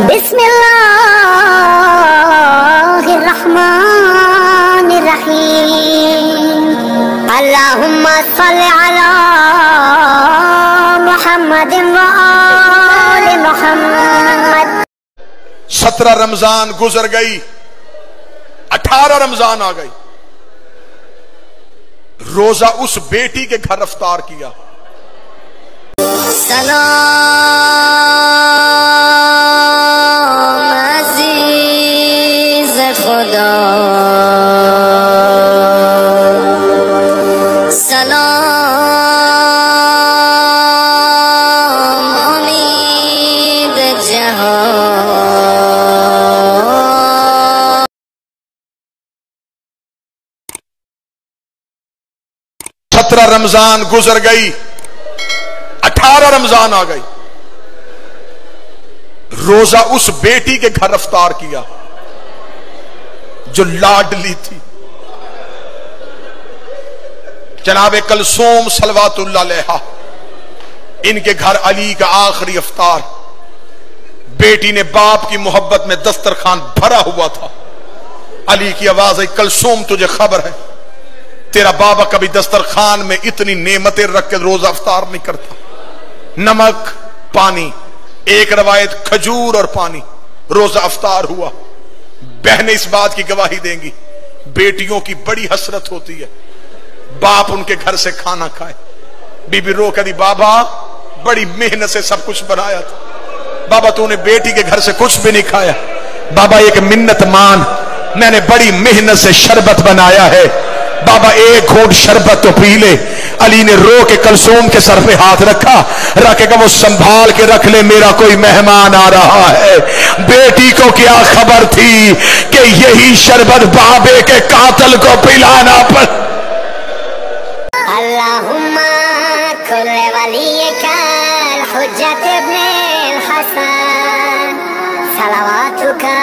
बिस्मिल्लाहिर्रहमानिर्रहीम। अल्लाहुम्मा सल्लि अला मुहम्मदिन व आलि मुहम्मद। 17 रमजान गुजर गई, 18 रमजान आ गई। रोजा उस बेटी के घर इफ्तार किया। सलाम अज़ीज़ खुदा, सलाम उम्मीद जहां। 17 रमजान गुजर गई, 18 रमजान आ गई। रोजा उस बेटी के घर इफ्तार किया जो लाडली थी, जनाबे कलसूम सलवातुल्लाह अलैहा। इनके घर अली का आखिरी इफ्तार। बेटी ने बाप की मोहब्बत में दस्तरखान भरा हुआ था। अली की आवाज आई, कलसूम तुझे खबर है तेरा बाबा कभी दस्तरखान में इतनी नेमतें रख के रोजा इफ्तार नहीं करता। नमक, पानी, एक रवायत खजूर और पानी, रोजा इफ्तार हुआ। बहनें इस बात की गवाही देंगी, बेटियों की बड़ी हसरत होती है बाप उनके घर से खाना खाए। बीबी रो करी, बाबा बड़ी मेहनत से सब कुछ बनाया था, बाबा तूने बेटी के घर से कुछ भी नहीं खाया। बाबा एक मिन्नत मान, मैंने बड़ी मेहनत से शरबत बनाया है, बाबा एक घूंट शरबत तो पी ले। अली ने रो के कलसूम के सर पे हाथ रखा, रखेगा वो संभाल के रख ले, मेरा कोई मेहमान आ रहा है। बेटी को क्या खबर थी कि यही शरबत बाबे के कातिल को पिलाना पर। अल्लाहुम्मा कुल्ले वलियकल हुज्जत इब्न हसन सलवातुका